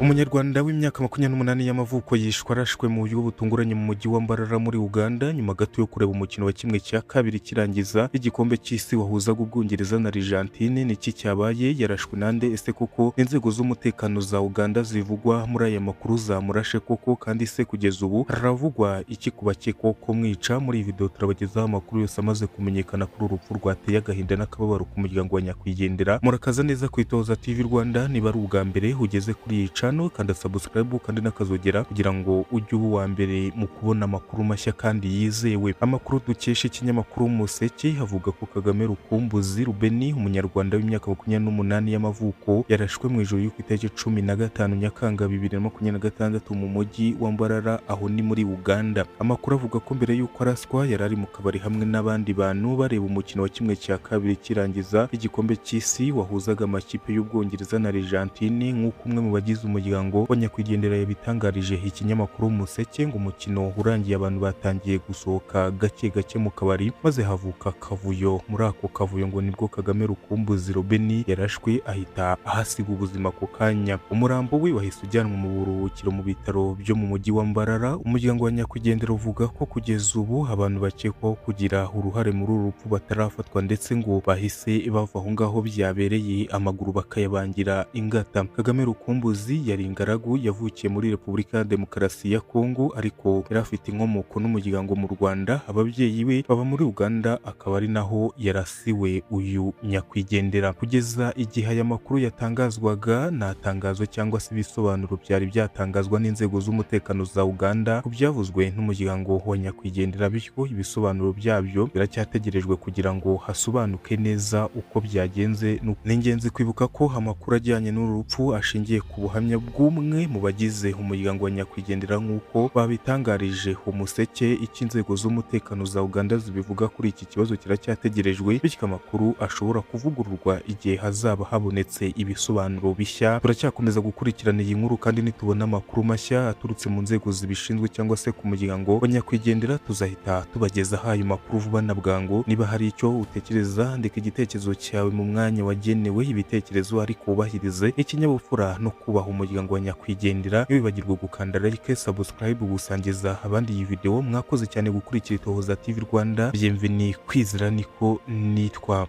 Umunyarwanda w'imyaka 28 y'amavuko yishwe arashwe mu buryo butunguranye mu mujyi wa Mbarara muri Uganda nyuma gato yo kureba umukino wa kimwe cya kabiri kirangiza igikombe cy'isi wahuzaga Ubwongereza na Argentine. Niki cyabaye? Yarashwe nande? Ese koko inzego z'umutekano za Uganda zivugwa muri aya makuru zamurashe koko? Kandi se kugeza ubu haravugwa iki kubakekwa ko mwica? Muri video turabagezaho amakuru yose amaze kumenyekana kuri urupfu rwateye agahinda n'akababaro ku muryango wa nyakwigendera. Murakaza neza kwitoza TV Rwanda, niba ari ubwa mbere ugeze kuri iyi channel kanda subscribe kandi nakazogera kugira ngo ujye uwa mbere mu kubona amakuru mashya kandi yizewe. Amakuru dukesha ikinyamakuru Museke havuga ko Kagame Rukumbuzi Ruben, umunyarwanda w'imyaka 28 y'amavuko, yarashwe mu ijoro y'uku itariki 15 Nyakanga 2026 mu mujyi wa Mbarara, aho ni muri Uganda. Amakuru avuga ko mbere y'uko araswa yarari mu kabari hamwe n'abandi bantu bareba umukino wa kimwe cya kabiri kirangiza igikombe cy'isi wahuzaga amakipe y'Ubwongereza na Argentine. Nk'uko umwe mu bagize umuryango wa nyakwigendera yabitangarije ikinyamakuru Museke, ngo umukino urangiye abantu batangiye gusohoka gake gake mu kabari maze havuka kavuyo. Muri ako kavuyo ngo nibwo Kagame Rukumbuzi Ruben yarashwe ahita ahasiga ubuzima ku kanya. Umurambo we wahise ujyanwa mu buruhukiro mu bitaro byo mu mujyi wa Mbarara. Umuryango wa nyakwigendera uvuga ko kugeza ubu abantu bakekwaho kugira uruhare muri uru rupfu batarafatwa, ndetse ngo bahise bava aho ngaho byabereye amaguru bakayabangira ingata. Kagame Rukumbuzi yari ingaragu, yavukiye muri Repubulika ya Demokarasi ya Kongo ariko yari afite inkomoko n'umuryango mu Rwanda. Ababyeyi be baba muri Uganda, akaba ari naho yarasiwe uyu nyakwigendera. Kugeza igihe aya makuru yatangazwaga, natangazwa cyangwa se ibisobanuro byari byatangazwa n'inzego z'umutekano za Uganda ku byavuzwe n'umuryango wa nyakwigendera, bityo ibisobanuro byabyo biracyategerejwe kugira ngo hasobanuke neza uko byagenze. Ni ingenzi kwibuka ko amakuru ajyanye n'uru rupfu ashingiye ku buhamya bw'umwe mu bagize umuryango wa nyakwigendera nk'uko babitangarije Umuseke. Icyo inzego z'umutekano za Uganda zibivuga kuri iki kibazo kiracyategerejwe, bityo amakuru ashobora kuvugururwa igihe hazaba habonetse ibisobanuro bishya. Turacyakomeza gukurikirana iyi nkuru kandi nitubona amakuru mashya aturutse mu nzego zibishinzwe cyangwa se ku muryango wa nyakwigendera, tuzahita tubagezaho ayo makuru vuba na bwangu. Niba hari icyo utekereza, andika igitekerezo cyawe mu mwanya wagenewe ibitekerezo, ariko wubahirize ikinyabupfura no kubaha umuryango wa nyakwigendera. Ntibibagirwe gukanda like, subscribe, gusangiza abandi iyi video. Mwakoze cyane gukurikira itohoza TV Rwanda. Bienvenue kwizera niko nitwa.